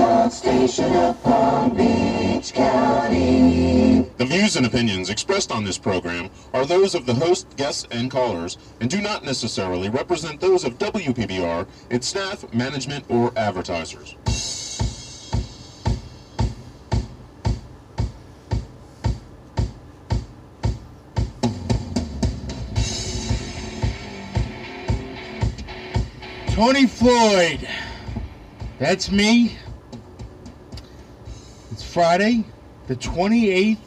talk station of Palm Beach County. The views and opinions expressed on this program are those of the host, guests, and callers, and do not necessarily represent those of WPBR, its staff, management, or advertisers. Tony Floyd. That's me. It's Friday, the 28th.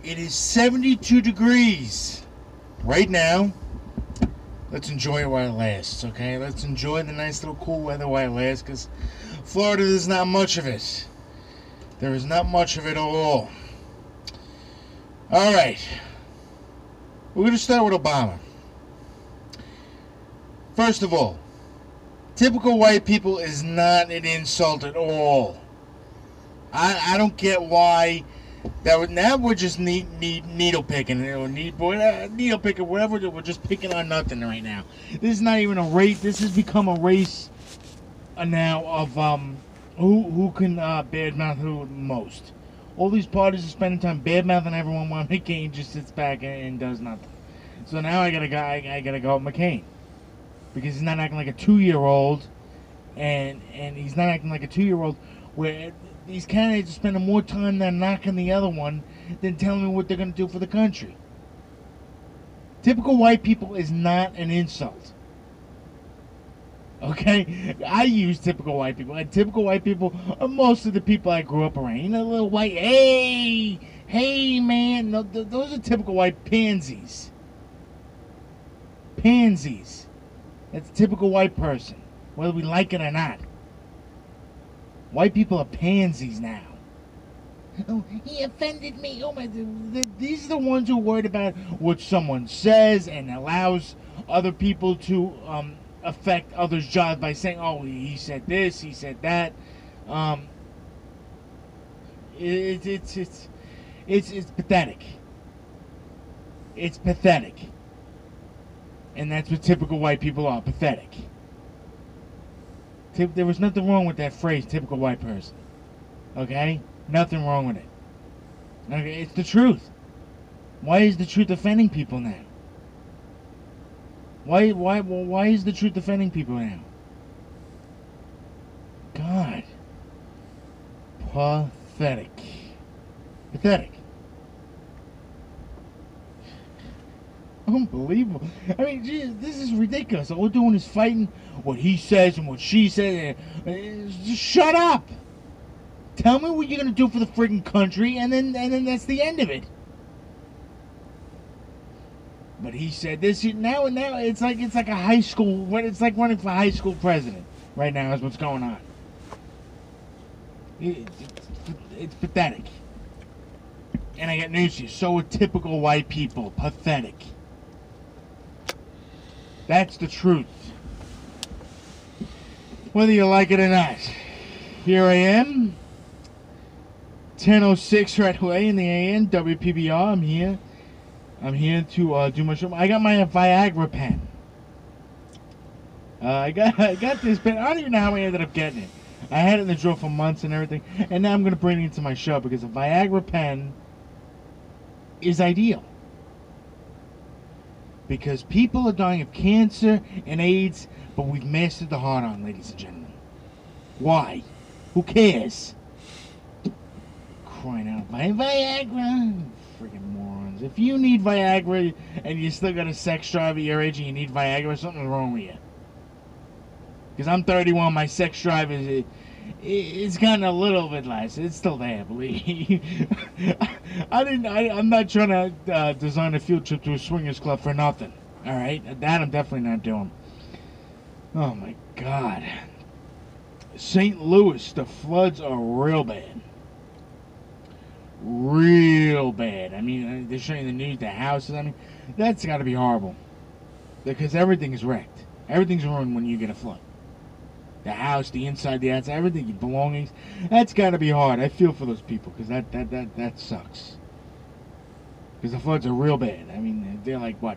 It is 72 degrees right now. Let's enjoy it while it lasts, okay? Let's enjoy the nice little cool weather while it lasts, because Florida, there's not much of it. There is not much of it at all. All right. We're going to start with Obama. First of all, typical white people is not an insult at all. I don't get why now we're just needle picking or needle picking, whatever. We're just picking on nothing right now. This is not even a race. This has become a race now of who can badmouth who most. All these parties are spending time badmouthing everyone while McCain just sits back and does nothing. So now I gotta go with McCain. Because he's not acting like a 2-year-old, and he's not acting like a 2-year-old where these candidates are spending more time than knocking the other one than telling me what they're going to do for the country. Typical white people is not an insult. Okay? I use typical white people. And typical white people are most of the people I grew up around. You know, little white, hey, man. No, those are typical white pansies. Pansies. That's a typical white person, whether we like it or not. White people are pansies now. Oh, he offended me. Oh my! These are the ones who are worried about what someone says and allows other people to affect others' jobs by saying, "Oh, he said this, he said that." It's pathetic. It's pathetic. And that's what typical white people are, pathetic. There was nothing wrong with that phrase, typical white person. Okay? Nothing wrong with it. Okay, it's the truth. Why is the truth offending people now? Why is the truth offending people now? God. Pathetic. Pathetic. Unbelievable. I mean, geez, this is ridiculous. All we're doing is fighting what he says and what she says. Just shut up. Tell me what you're going to do for the friggin' country, and then that's the end of it. But he said this. Now it's like a high school. It's like running for high school president right now is what's going on. It's pathetic. And I got news to you. So are typical white people. Pathetic. That's the truth. Whether you like it or not. Here I am. 10:06 right away in the AM. WPBR. I'm here. I'm here to do my show. I got my Viagra pen. I got this pen. I don't even know how I ended up getting it. I had it in the drawer for months and everything. And now I'm going to bring it into my show because a Viagra pen is ideal. Because people are dying of cancer and AIDS, but we've mastered the heart on, ladies and gentlemen. Why? Who cares? Crying out, Viagra! Freaking morons. If you need Viagra and you still got a sex drive at your age and you need Viagra, something's wrong with you. Because I'm 31, my sex drive it's gotten a little bit less. It's still there, believe me. I'm not trying to design a field trip to a swingers club for nothing. All right, that I'm definitely not doing. Oh my God, St. Louis, the floods are real bad. Real bad. I mean, they're showing the news, the houses. I mean, that's got to be horrible because everything is wrecked. Everything's ruined when you get a flood. The house, the inside, the outside, everything, your belongings. That's got to be hard. I feel for those people because that sucks. Because the floods are real bad. I mean, they're like, what,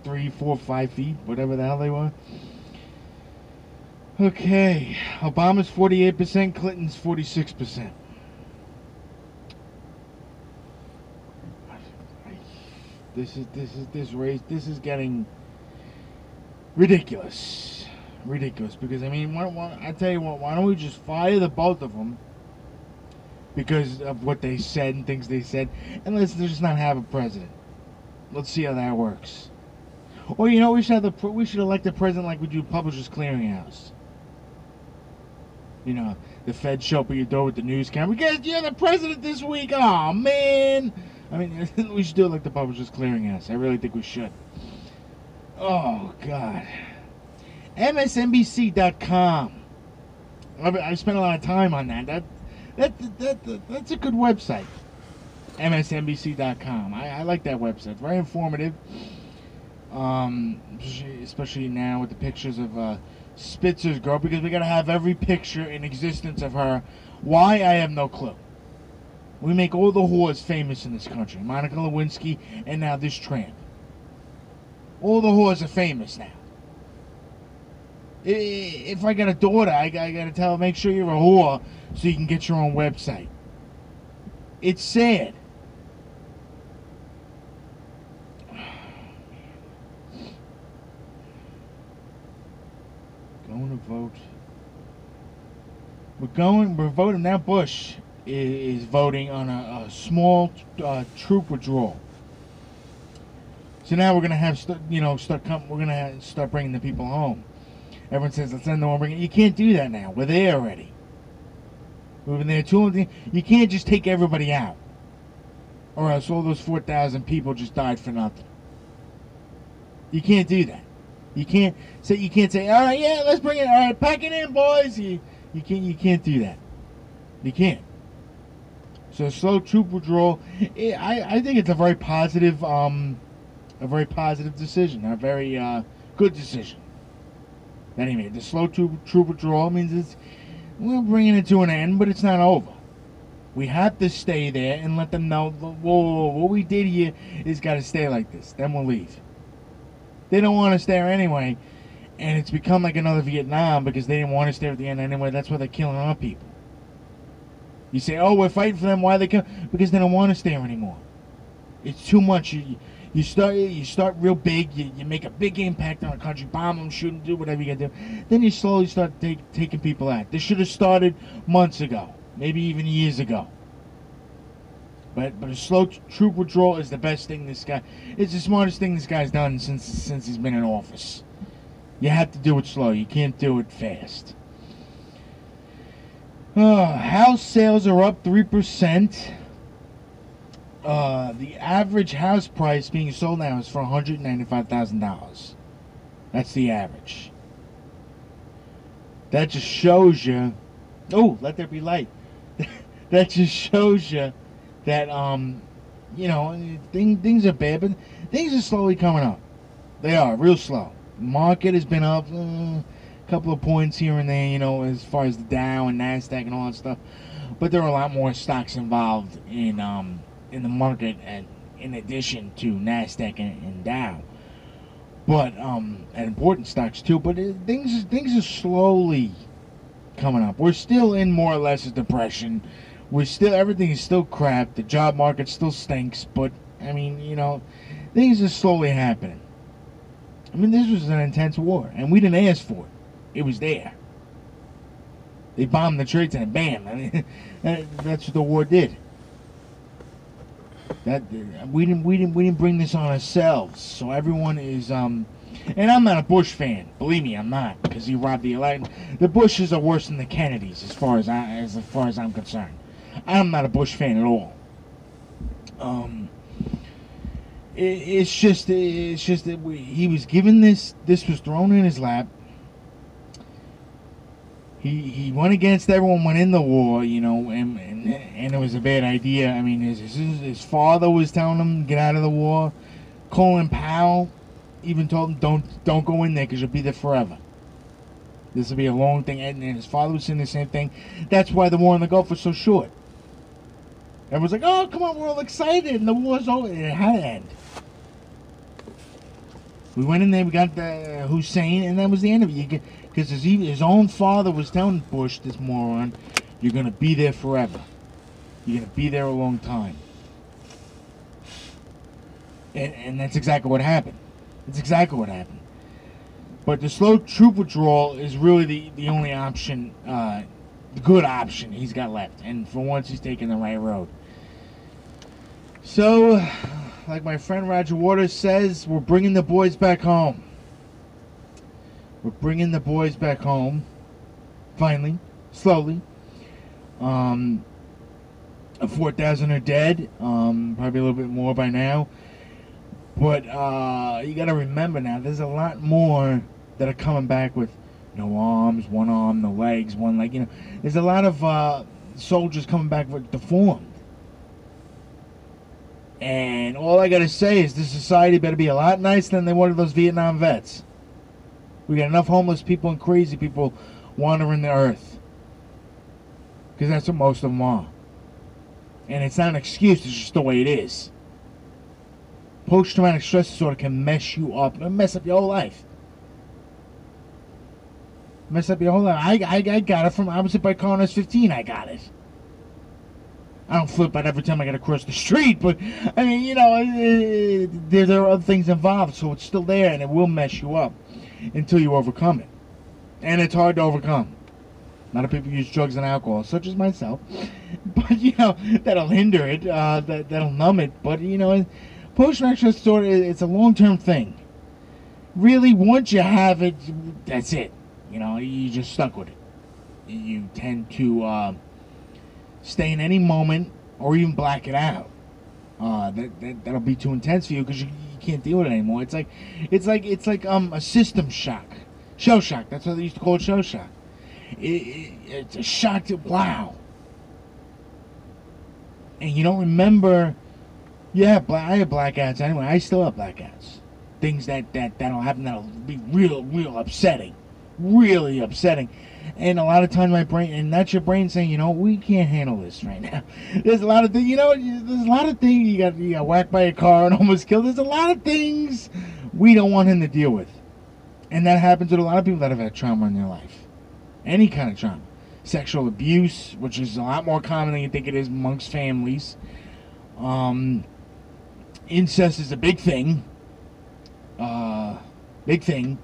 3, 4, 5 feet? Whatever the hell they were. Okay, Obama's 48%, Clinton's 46%. This is getting ridiculous, because I mean, I tell you what, why don't we just fire the both of them because of what they said and things they said, and let's just not have a president. Let's see how that works. Or you know, we should elect a president like we do Publishers Clearinghouse. You know, the Fed show up at your door with the news camera. Guess you're the president this week. Oh man. I mean, we should do it like the Publishers Clearinghouse. I really think we should. Oh, God. MSNBC.com. I spent a lot of time on that. That's a good website. MSNBC.com. I like that website. Very informative. Especially now with the pictures of Spitzer's girl, because we got to have every picture in existence of her. Why? I have no clue. We make all the whores famous in this country. Monica Lewinsky and now this tramp. All the whores are famous now. If I got a daughter, I got to tell her, make sure you're a whore so you can get your own website. It's sad. Going to vote. We're voting now. Bush is voting on a small troop withdrawal. So now we're gonna start bringing the people home. Everyone says let's end the war. You can't do that now. We're there already. We've been there too long. You can't just take everybody out, or else all those 4,000 people just died for nothing. You can't do that. You can't say all right, yeah, let's bring it. All right, pack it in, boys. You can't do that. You can't. So slow troop withdrawal, I think it's a very positive decision, a very good decision that he made. The slow troop withdrawal means we're bringing it to an end, but it's not over. We have to stay there and let them know, whoa, what we did here is got to stay like this. Then we'll leave. They don't want us there anyway, and it's become like another Vietnam because they didn't want us there at the end anyway. That's why they're killing our people. You say, oh, we're fighting for them. Why they kill? Because they don't want us there anymore. It's too much. You start real big. You make a big impact on a country. Bomb them, shoot them, do whatever you got to do. Then you slowly start taking people out. This should have started months ago, maybe even years ago. But a slow troop withdrawal is the best thing it's the smartest thing this guy's done since he's been in office. You have to do it slow. You can't do it fast. House sales are up 3%. The average house price being sold now is for $195,000. That's the average. That just shows you. Oh, let there be light. That just shows you that things are bad, but things are slowly coming up. They are real slow. Market has been up a couple of points here and there, as far as the Dow and Nasdaq and all that stuff. But there are a lot more stocks involved in the market, and in addition to Nasdaq and Dow. But and important stocks too. But things are slowly coming up. We're still in more or less a depression. Everything is still crap. The job market still stinks. But I mean, things are slowly happening. I mean, this was an intense war, and we didn't ask for it. It was there. They bombed the Trade Center. Bam! I mean, that's what the war did. That we didn't bring this on ourselves. So everyone is and I'm not a Bush fan. Believe me, I'm not, because he robbed the election. The Bushes are worse than the Kennedys, as far as I'm concerned. I'm not a Bush fan at all. It's just that he was given this. This was thrown in his lap. He went against everyone, went in the war, and it was a bad idea. I mean, his father was telling him get out of the war. Colin Powell even told him don't go in there because you'll be there forever. This will be a long thing, and his father was saying the same thing. That's why the war in the Gulf was so short. Everyone's like, oh, come on, we're all excited, and the war's over. It had to end. We went in there, we got the Hussein, and that was the end of it. Because his own father was telling Bush, this moron, you're going to be there forever. You're going to be there a long time. And that's exactly what happened. That's exactly what happened. But the slow troop withdrawal is really the only option, the good option he's got left. And for once, he's taking the right road. So, like my friend Roger Waters says, we're bringing the boys back home. We're bringing the boys back home. Finally. Slowly. 4,000 are dead. Probably a little bit more by now. But you got to remember now, there's a lot more that are coming back with no arms, one arm, no legs, one leg. You know, there's a lot of soldiers coming back with deformed. And all I got to say is this society better be a lot nicer than they wanted those Vietnam vets. We got enough homeless people and crazy people wandering the earth. Because that's what most of them are. And it's not an excuse, it's just the way it is. Post-traumatic stress disorder can mess you up and mess up your whole life. Mess up your whole life. I got it from, I was hit by a car when I was 15, I got it. I don't flip out every time I got to cross the street, but, I mean, you know, there are other things involved, so it's still there, and it will mess you up until you overcome it. And it's hard to overcome. A lot of people use drugs and alcohol, such as myself, but, you know, that'll hinder it, that'll numb it, but, you know, post-traumatic stress disorder, it's a long-term thing. Really, once you have it, that's it. You know, you're just stuck with it. You tend to stay in any moment or even black it out. That'll be too intense for you because you can't deal with it anymore. It's like a system shock, shell shock. That's what they used to call it, shell shock. It's a shock to wow. And you don't remember. Yeah, I have blackouts anyway. I still have blackouts. Things that'll happen that'll be real upsetting. Really upsetting. And a lot of times my brain, and that's your brain saying, you know, we can't handle this right now. There's a lot of things, you know, there's a lot of things. You got whacked by a car and almost killed. There's a lot of things we don't want him to deal with. And that happens with a lot of people that have had trauma in their life. Any kind of trauma. Sexual abuse, which is a lot more common than you think it is amongst families. Incest is a big thing. Big thing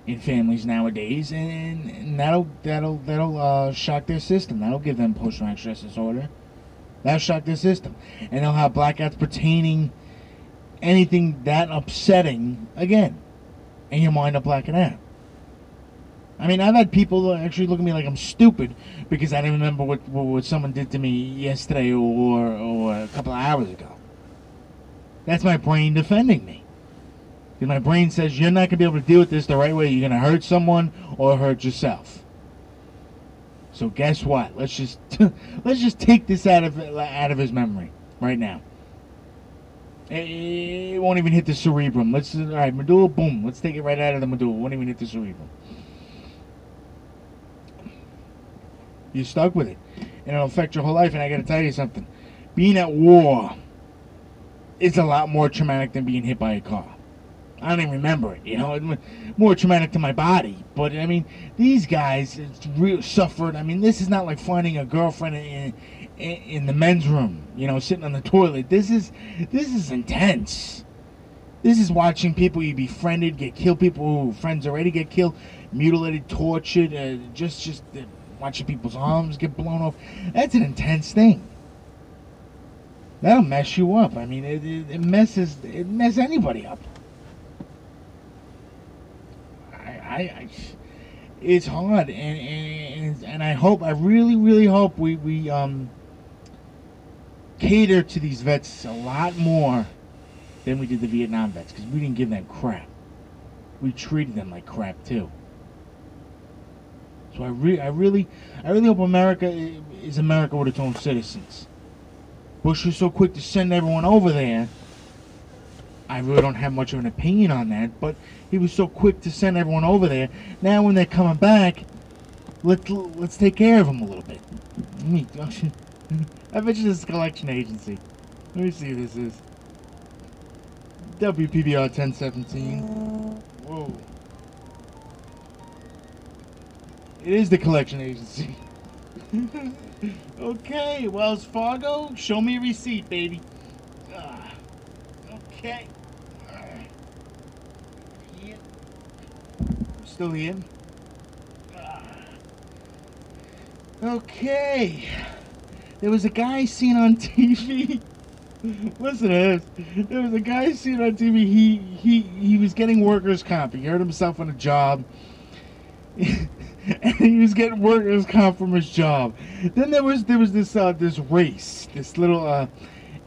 in families nowadays, and that'll shock their system. That'll give them post-traumatic stress disorder. That'll shock their system, and they'll have blackouts pertaining anything that upsetting again, and your mind will black it out. I mean, I've had people actually look at me like I'm stupid because I didn't remember what someone did to me yesterday or a couple of hours ago. That's my brain defending me. Because my brain says you're not going to be able to deal with this the right way. You're going to hurt someone or hurt yourself. So guess what? Let's just take this out of his memory right now. It won't even hit the cerebrum. All right, medulla, boom. Let's take it right out of the medulla. It won't even hit the cerebrum. You're stuck with it. And it'll affect your whole life. And I got to tell you something. Being at war is a lot more traumatic than being hit by a car. I don't even remember it, you know. It's more traumatic to my body. But, I mean, these guys really suffered. I mean, this is not like finding a girlfriend in the men's room, you know, sitting on the toilet. This is intense. This is watching people you befriended get killed, people who friends already get killed, mutilated, tortured, just watching people's arms get blown off. That's an intense thing. That'll mess you up. I mean, it messes anybody up. It's hard, and I really hope we cater to these vets a lot more than we did the Vietnam vets, because we didn't give them crap. We treated them like crap too. So I really hope America is America with its own citizens. Bush was so quick to send everyone over there. I really don't have much of an opinion on that, but he was so quick to send everyone over there. Now when they're coming back, let's take care of them a little bit. I bet you this is a collection agency. Let me see who this is. WPBR 1017. Whoa. It is the collection agency. Okay, Wells Fargo, show me a receipt, baby. Okay. Here. Still here. Okay. There was a guy seen on TV. Listen to this. There was a guy seen on TV. He was getting workers' comp. He hurt himself on a job. And he was getting workers' comp from his job. Then there was this race. This little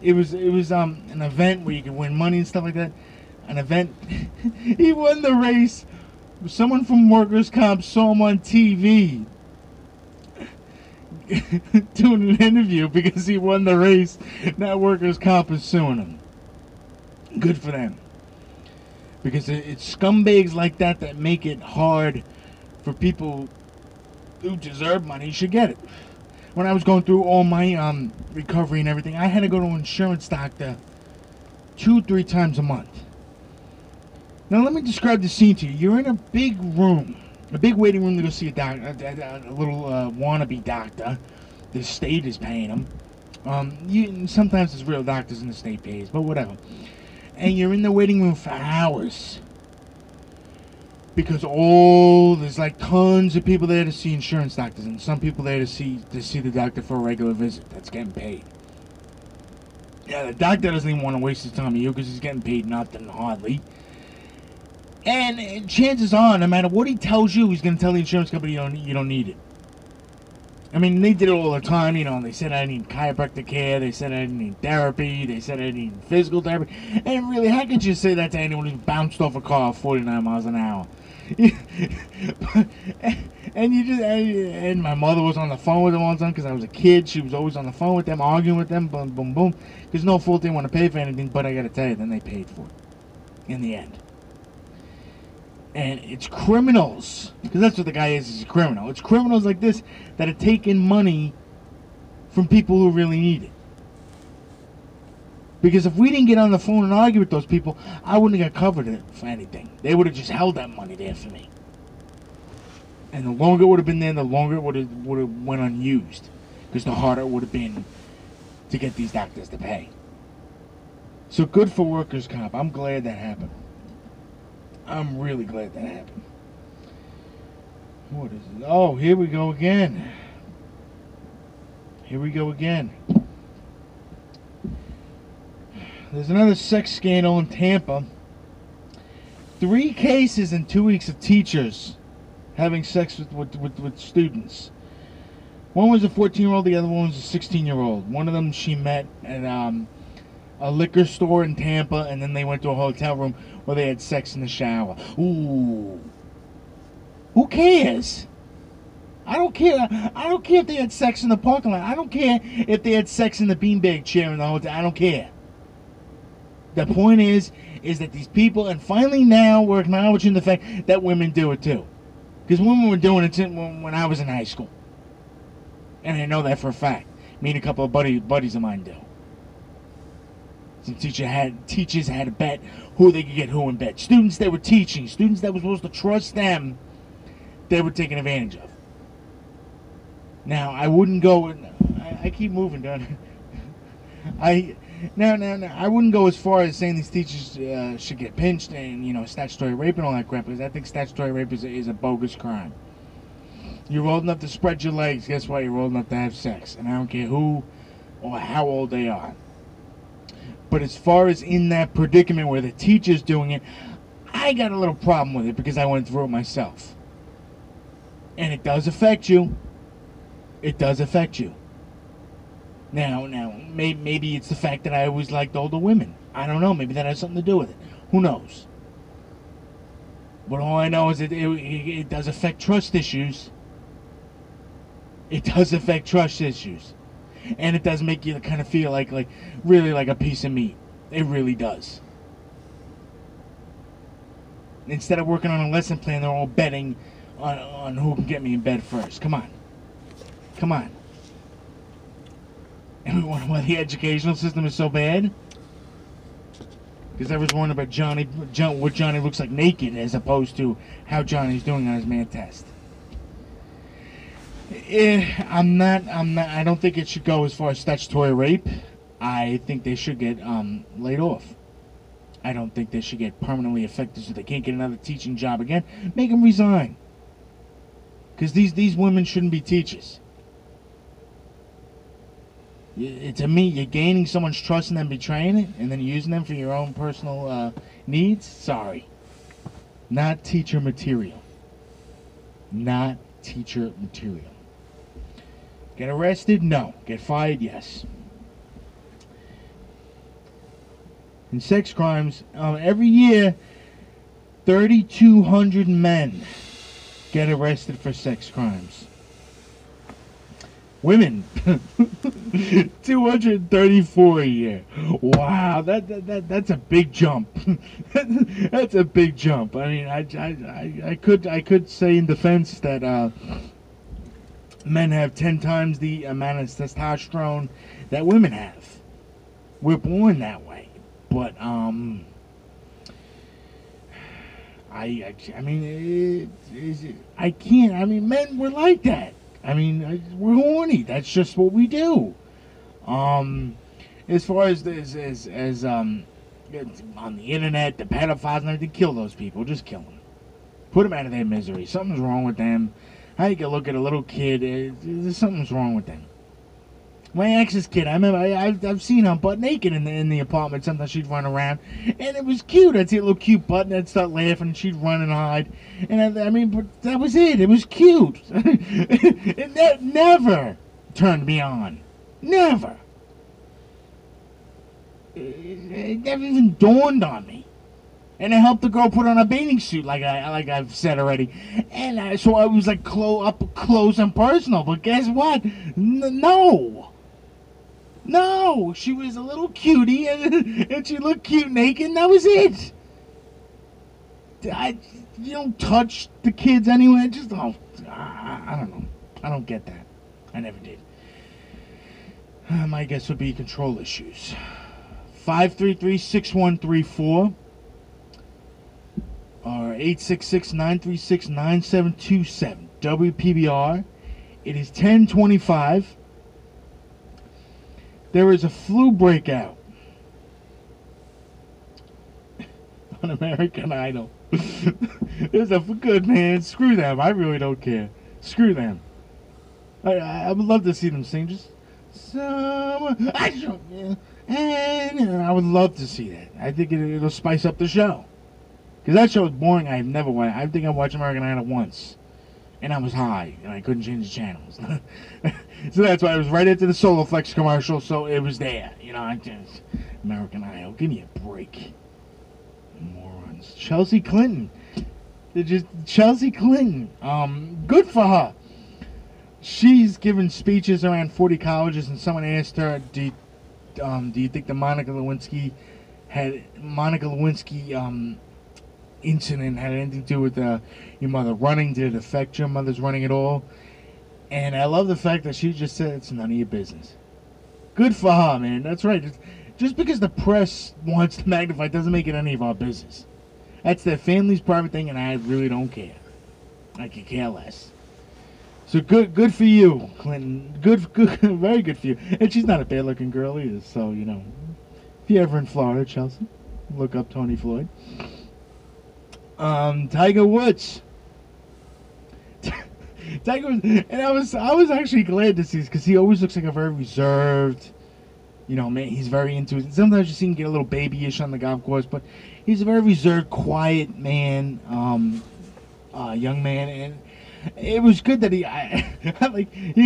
it was an event where you could win money and stuff like that. An event. He won the race. Someone from workers' comp saw him on TV doing an interview because he won the race. Now workers' comp is suing him. Good for them. Because it's scumbags like that that make it hard for people who deserve money should get it. When I was going through all my recovery and everything, I had to go to an insurance doctor 2-3 times a month. Now let me describe the scene to you. You're in a big room, a big waiting room to go see a doctor, a little wannabe doctor. The state is paying him. Sometimes there's real doctors and the state pays, but whatever. And you're in the waiting room for hours. Because there's like tons of people there to see insurance doctors, and some people there to see the doctor for a regular visit that's getting paid. Yeah, the doctor doesn't even want to waste his time on you because he's getting paid nothing, hardly. And chances are, no matter what he tells you, he's going to tell the insurance company you don't need it. I mean, they did it all the time, you know. They said I need chiropractic care. They said I need therapy. They said I need physical therapy. And really, how could you say that to anyone who's bounced off a car at 49 miles an hour? And my mother was on the phone with them all the time because I was a kid. She was always on the phone with them, arguing with them, boom, boom, boom. There's no fault they want to pay for anything, but I got to tell you, then they paid for it in the end. And it's criminals, because that's what the guy is. He's a criminal. It's criminals like this that are taking money from people who really need it. Because if we didn't get on the phone and argue with those people, I wouldn't have got covered for anything. They would have just held that money there for me. And the longer it would have been there, the longer it would have went unused. Because the harder it would have been to get these doctors to pay. So good for workers' comp. I'm glad that happened. I'm really glad that happened. What is it? Oh, here we go again. Here we go again. There's another sex scandal in Tampa. 3 cases in 2 weeks of teachers having sex with students. One was a 14-year-old, the other one was a 16-year-old. One of them she met at a liquor store in Tampa, and then they went to a hotel room where they had sex in the shower. Ooh. Who cares? I don't care. I don't care if they had sex in the parking lot. I don't care if they had sex in the beanbag chair in the hotel. I don't care. The point is that these people, and finally now we're acknowledging the fact that women do it too. Because women were doing it when I was in high school. And I know that for a fact. Me and a couple of buddies of mine do. Some teachers had to bet who they could get who in bed. Students that were teaching, students that were supposed to trust them, they were taken advantage of. Now, I wouldn't go, I keep moving, don't I? I wouldn't go as far as saying these teachers should get pinched and, statutory rape and all that crap, because I think statutory rape is a bogus crime. You're old enough to spread your legs, guess what? You're old enough to have sex. And I don't care who or how old they are. But as far as in that predicament where the teacher's doing it, I got a little problem with it because I went through it myself. And it does affect you. It does affect you. Now, maybe it's the fact that I always liked older women. I don't know. Maybe that has something to do with it. Who knows? But all I know is that it does affect trust issues. It does affect trust issues. And it does make you kind of feel like really like a piece of meat. It really does. Instead of working on a lesson plan, they're all betting on who can get me in bed first. Come on. Come on. And we wonder why the educational system is so bad? Because I was wondering about what Johnny looks like naked as opposed to how Johnny's doing on his man test. I don't think it should go as far as statutory rape. I think they should get laid off. I don't think they should get permanently affected so they can't get another teaching job again. Make them resign. Because these women shouldn't be teachers. To me, you're gaining someone's trust and then betraying it, and then using them for your own personal needs. Sorry. Not teacher material. Not teacher material. Get arrested? No. Get fired? Yes. In sex crimes, every year, 3,200 men get arrested for sex crimes. Women, 234 a year. Wow, that's a big jump. That's a big jump. I mean, I could say in defense that men have 10 times the amount of testosterone that women have. We're born that way, but I mean, I can't. I mean, men were like that. I mean, we're horny. That's just what we do. As far as on the internet, the pedophiles and everything, kill those people. Just kill them. Put them out of their misery. Something's wrong with them. How you can look at a little kid? Something's wrong with them. My ex's kid, I remember I've seen her butt naked in the apartment. Sometimes she'd run around, and it was cute. I'd see a little cute butt, and I'd start laughing, and she'd run and hide. And I mean, but that was it. It was cute. That never turned me on. Never. It never even dawned on me. And I helped the girl put on a bathing suit, like I've said already. And so I was like up close and personal. But guess what? No. No, she was a little cutie, and she looked cute naked, and that was it. You don't touch the kids anyway. Just, I don't know. I don't get that. I never did. My guess would be control issues. 533-6134 or 866-936-9727. WPBR. It is 10:25. There is a flu breakout on American Idol. There's a good man. Screw them. I really don't care. Screw them. I would love to see them sing. Just and I would love to see that. I think it'll spice up the show. Because that show is boring. I've never watched. I think I watched American Idol once. And I was high, and I couldn't change the channels. So that's why I was right into the Soloflex commercial, so it was there. You know, I just... American Idol, give me a break. Morons. Chelsea Clinton. Chelsea Clinton. Good for her. She's given speeches around 40 colleges, and someone asked her, do you think the Monica Lewinsky incident had anything to do with your mother running? Did it affect your mother's running at all? And I love the fact that she just said it's none of your business. Good for her, man. That's right. Just because the press wants to magnify doesn't make it any of our business. That's their family's private thing, and I really don't care. I could care less. So good for you, Clinton. Good, very good for you. And she's not a bad-looking girl either. So you know, if you're ever in Florida, Chelsea, look up Tony Floyd. Tiger Woods. Tiger Woods, and I was actually glad to see this because he always looks like a very reserved, you know, man. He's very into it. Sometimes you see him get a little babyish on the golf course, but he's a very reserved, quiet man, young man, and it was good that he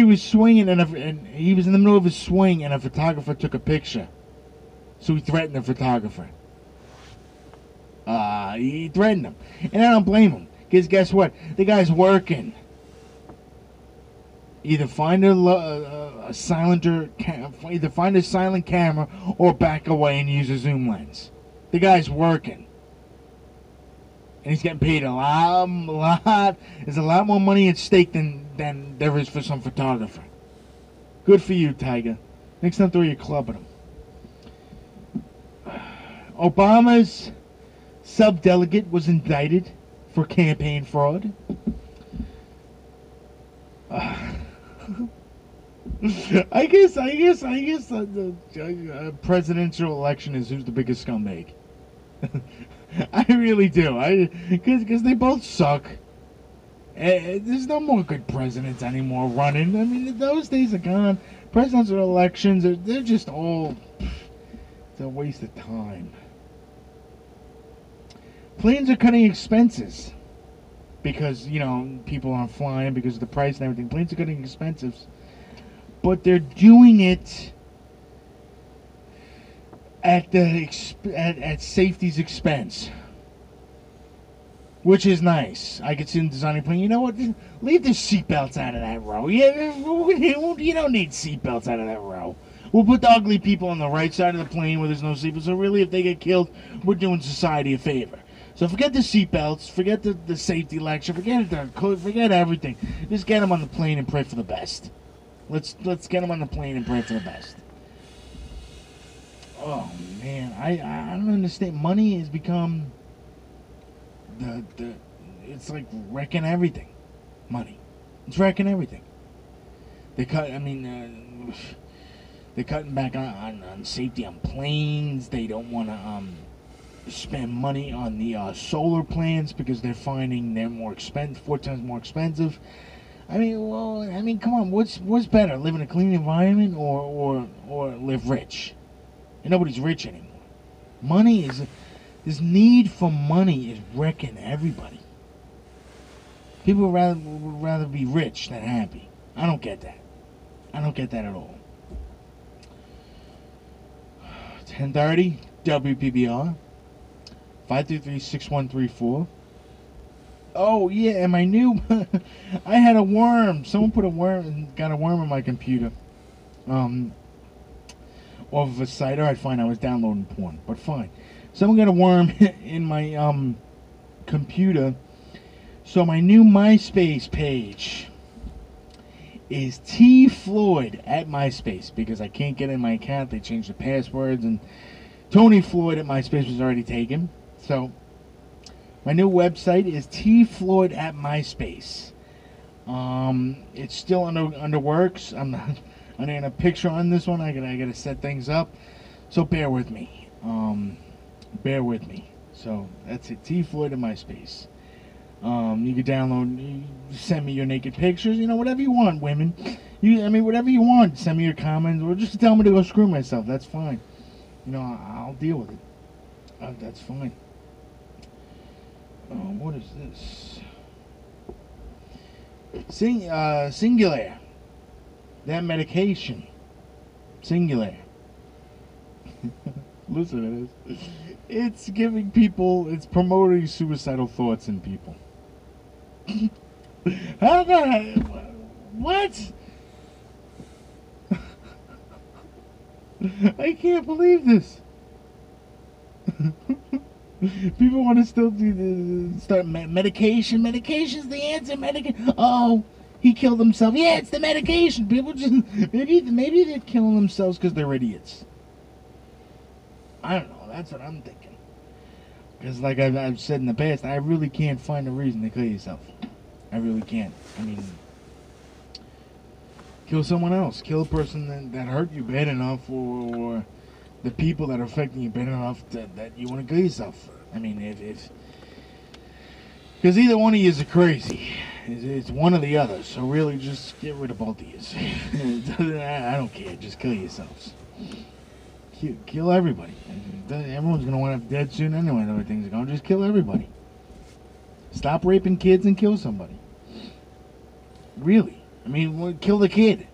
was swinging and he was in the middle of his swing, and a photographer took a picture, so he threatened the photographer. He threatened him, and I don't blame him because guess what? The guy's working. Either find a silent camera or back away and use a zoom lens. The guy's working, and he's getting paid a lot. There's a lot more money at stake than there is for some photographer. Good for you, Tiger. Next time, throw your club at him. Obama's subdelegate was indicted for campaign fraud. I guess the presidential election is who's the biggest scumbag. I really do. Because they both suck. There's no more good presidents anymore running. I mean, those days are gone. Presidential elections, they're just all... It's a waste of time. Planes are cutting expenses. Because, you know, people aren't flying because of the price and everything. Planes are cutting expenses. But they're doing it at safety's expense. Which is nice. I could see them designing a plane. You know what? Leave the seatbelts out of that row. Yeah, you don't need seatbelts out of that row. We'll put the ugly people on the right side of the plane where there's no seatbelts. So really, if they get killed, we're doing society a favor. So forget the seatbelts. Forget the safety lecture. Forget everything. Just get them on the plane and pray for the best. Let's get them on the plane and pray for the best. Oh man, I don't understand. Money has become it's like wrecking everything. Money, it's wrecking everything. They're cutting back on safety on planes. They don't want to spend money on the solar plants because they're finding they're more expensive, 4 times more expensive. I mean, come on, what's better, live in a clean environment or live rich? And nobody's rich anymore. This need for money is wrecking everybody. People would rather be rich than happy. I don't get that. I don't get that at all. 10:30 WPBR 533-6134. Oh yeah, and my new I had a worm. Someone got a worm in my computer. Off of a site. Alright, fine, I was downloading porn, but fine. Someone got a worm in my computer. So my new MySpace page is T Floyd at MySpace because I can't get in my account. They changed the passwords and Tony Floyd at MySpace was already taken. So my new website is T Floyd at MySpace. It's still under works. I'm getting a picture on this one. I gotta set things up. So bear with me. Bear with me. So that's it. T Floyd at MySpace. You can download. Send me your naked pictures. You know, whatever you want, women. Whatever you want. Send me your comments, or just tell me to go screw myself. That's fine. You know, I'll deal with it. That's fine. What is this? Singular. That medication. Singular. Listen to this. It's giving people, it's promoting suicidal thoughts in people. What? I can't believe this. People want to still start medication. Medication's the answer. Oh, he killed himself. Yeah, it's the medication. People just maybe they're killing themselves because they're idiots. I don't know. That's what I'm thinking. Because like I've said in the past, I really can't find a reason to kill yourself. I really can't. I mean, kill someone else. Kill a person that hurt you bad enough, or the people that are affecting you bad enough that you want to kill yourself. I mean, because either one of you is crazy. It's one or the other. So really, just get rid of both of you. I don't care. Just kill yourselves. Kill everybody. Everyone's going to wind up dead soon anyway, the way things are going. Just kill everybody. Stop raping kids and kill somebody. Really. I mean, kill the kid.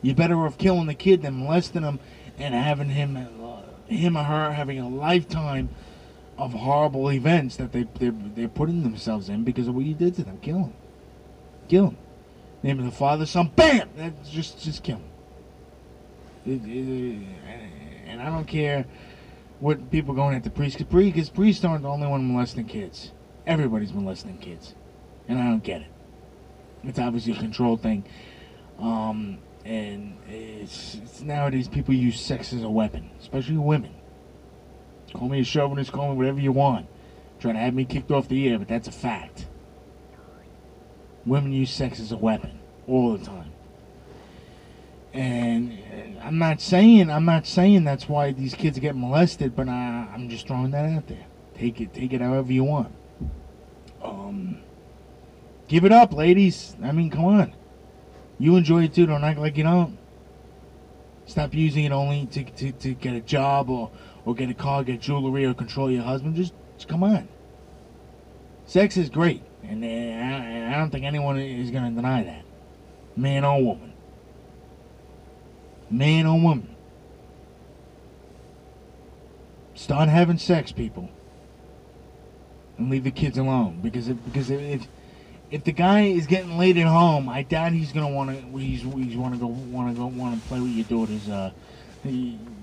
You're better off killing the kid than molesting him and having him or her having a lifetime of horrible events that they're putting themselves in because of what you did to them. Kill him. Kill him. Name of the father, son, bam! That's just kill him. And I don't care what people going at the priests, because priests aren't the only one molesting kids. Everybody's molesting kids, and I don't get it. It's obviously a control thing, and it's nowadays people use sex as a weapon, especially women. Call me a chauvinist, call me whatever you want. Trying to have me kicked off the air, but that's a fact. Women use sex as a weapon. all the time. And I'm not saying that's why these kids get molested, but I'm just throwing that out there. Take it however you want. Give it up, ladies. I mean, come on. You enjoy it too. Don't act like you don't. Stop using it only to get a job or get a car, get jewelry, or control your husband. Just come on. Sex is great, and I don't think anyone is going to deny that. Man or woman. Man or woman. Start having sex, people. And leave the kids alone. Because if the guy is getting laid at home, I doubt he's gonna want to play with your daughter's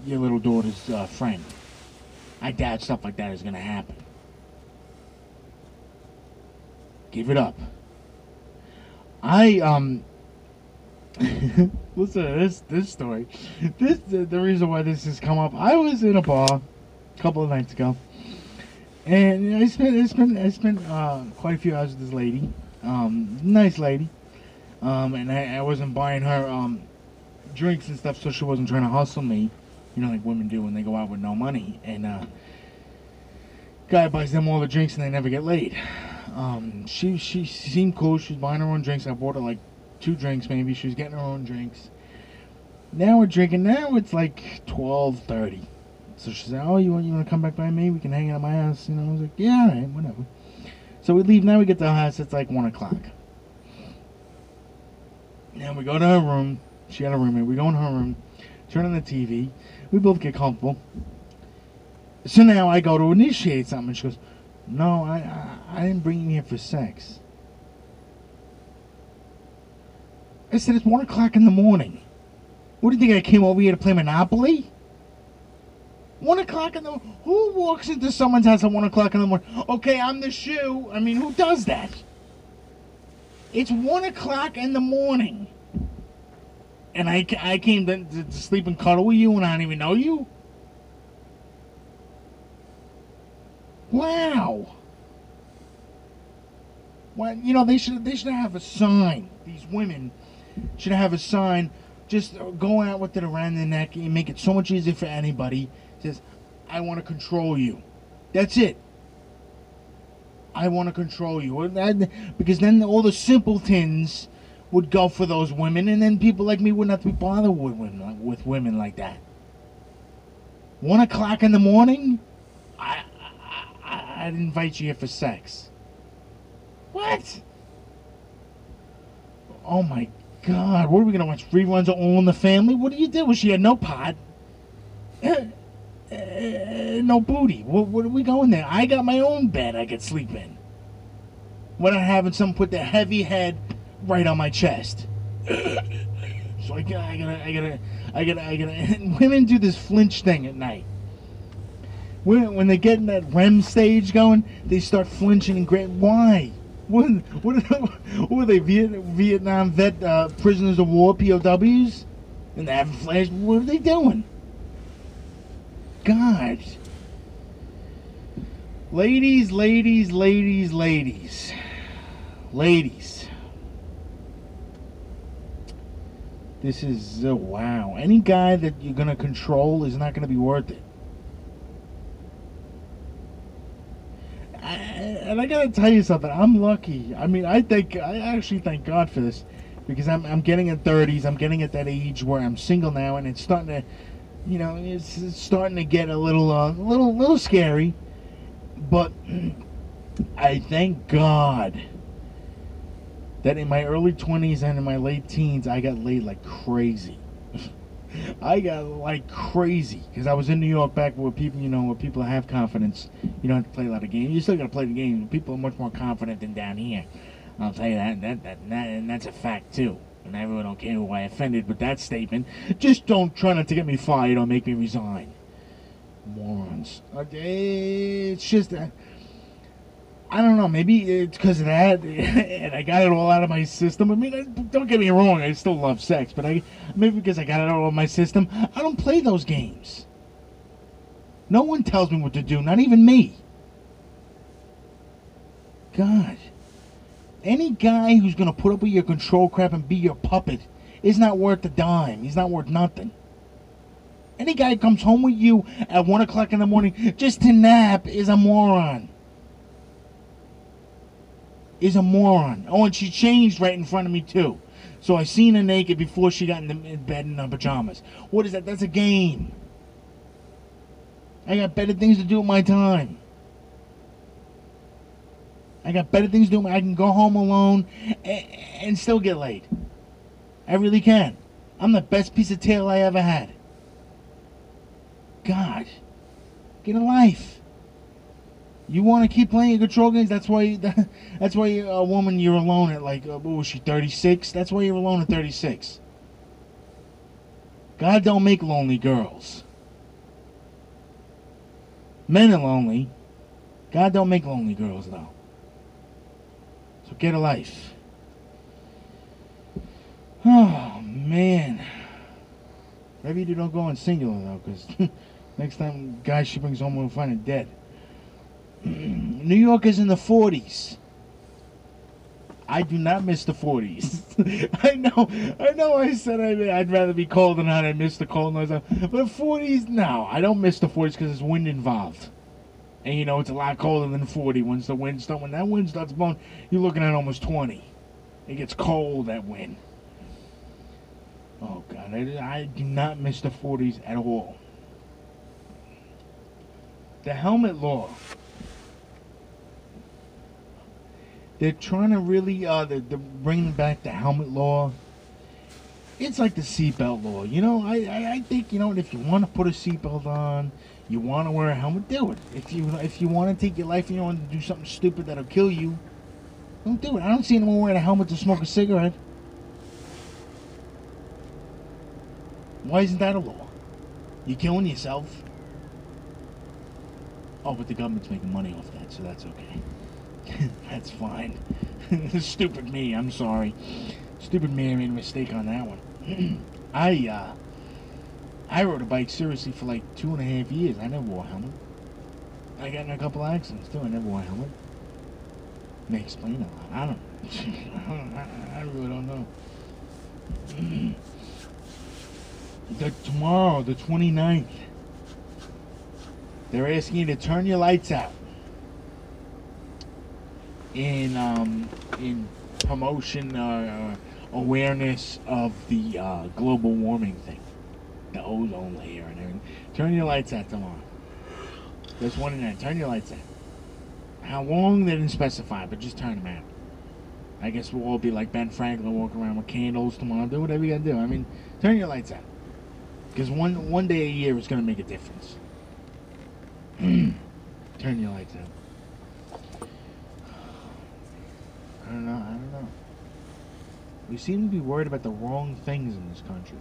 your little daughter's friend. I doubt stuff like that is gonna happen. Give it up. Listen to this story. The reason why this has come up. I was in a bar a couple of nights ago, and I spent quite a few hours with this lady. Nice lady. And I wasn't buying her drinks and stuff, so she wasn't trying to hustle me. You know, like women do when they go out with no money. And guy buys them all the drinks and they never get laid. She seemed cool. She was buying her own drinks. I bought her like 2 drinks maybe. She was getting her own drinks. Now we're drinking. Now it's like 12:30. So she said, "Oh, you want to come back by me? We can hang out at my house." You know, I was like, "Yeah, all right, whatever." So we leave. Now we get to the house. It's like 1 o'clock. Now we go to her room. She had a roommate. We go in her room, turn on the TV. We both get comfortable. So now I go to initiate something. And she goes, "No, I didn't bring you here for sex." I said, "It's 1 o'clock in the morning. What do you think, I came over here to play Monopoly? 1 o'clock in the... Who walks into someone's house at 1 o'clock in the morning? Okay, I'm the shoe. I mean, who does that? It's 1 o'clock in the morning. And I came to sleep and cuddle with you and I don't even know you? Wow. Well, you know, they should have a sign. These women should have a sign. Just go out with it around their neck and make it so much easier for anybody. It says, "I want to control you." That's it. I want to control you. Because then all the simpletons would go for those women, and then people like me wouldn't have to be bothered with women like that. 1 o'clock in the morning? I'd invite you here for sex. What? Oh my God, what are we going to watch? Reruns of All in the Family? What do you do? Well, she had no pot. No booty. What are we going there? I got my own bed I could sleep in. We're not having someone put their heavy head right on my chest. So I gotta. Women do this flinch thing at night. When they get in that REM stage going, they start flinching and grit. Why? What are they, Vietnam vet prisoners of war, POWs? And they have flash. What are they doing? God. Ladies. This is, wow. Any guy that you're going to control is not going to be worth it. And I gotta tell you something. I'm lucky. I mean, I actually thank God for this, because I'm getting in 30s. I'm getting at that age where I'm single now, and it's starting to, you know, it's starting to get a little scary. But I thank God that in my early 20s and in my late teens, I got laid like crazy. I got like crazy, because I was in New York back where people, you know, where people have confidence. You don't have to play a lot of games. You still got to play the game. People are much more confident than down here. I'll tell you that, and that's a fact too. And I really don't care who I offended with that statement. Just don't try not to get me fired or make me resign. Morons. Okay, it's just I don't know, maybe it's because of that, and I got it all out of my system. I mean, don't get me wrong, I still love sex, but maybe because I got it all out of my system, I don't play those games. No one tells me what to do, not even me. God. Any guy who's gonna put up with your control crap and be your puppet is not worth a dime. He's not worth nothing. Any guy who comes home with you at 1 o'clock in the morning just to nap is a moron. Is a moron. Oh, and she changed right in front of me too. So I seen her naked before she got in bed in her pajamas. What is that? That's a game. I got better things to do with my time. I got better things to do. I can go home alone and still get laid. I really can. I'm the best piece of tail I ever had. God, get a life. You want to keep playing control games? That's why. That's why a woman, you're alone at like, what was she, 36? That's why you're alone at 36. God don't make lonely girls. Men are lonely. God don't make lonely girls though. So get a life. Oh, man. Maybe you don't go on singular, though, because next time guy she brings home will find it dead. New York is in the 40s. I do not miss the 40s. I know I said I'd rather be cold than I miss the cold. But 40s, no. I don't miss the 40s because there's wind involved. And you know, it's a lot colder than 40 when that wind starts blowing, you're looking at almost 20. It gets cold, that wind. Oh, God. I do not miss the 40s at all. The helmet law. They're trying to really they're bringing back the helmet law. It's like the seatbelt law. You know, I think, you know, if you want to put a seatbelt on, you want to wear a helmet, do it. If you want to take your life and you want to do something stupid that'll kill you, don't do it. I don't see anyone wearing a helmet to smoke a cigarette. Why isn't that a law? You're killing yourself. Oh, but the government's making money off that, so that's okay. That's fine. Stupid me, I'm sorry. Stupid me, I made a mistake on that one. I rode a bike seriously for like 2.5 years. I never wore a helmet. I got in a couple accidents too. I never wore a helmet. May explain a lot. I don't. I really don't know. Tomorrow, the 29th, they're asking you to turn your lights out. In promotion, awareness of the global warming thing, the ozone layer and everything. Turn your lights out tomorrow. There's one in there. Turn your lights out. How long they didn't specify, but just turn them out. I guess we'll all be like Ben Franklin, walk around with candles tomorrow. Do whatever you gotta do. I mean, turn your lights out. Because one day a year is gonna make a difference. Turn your lights out. I don't know. We seem to be worried about the wrong things in this country.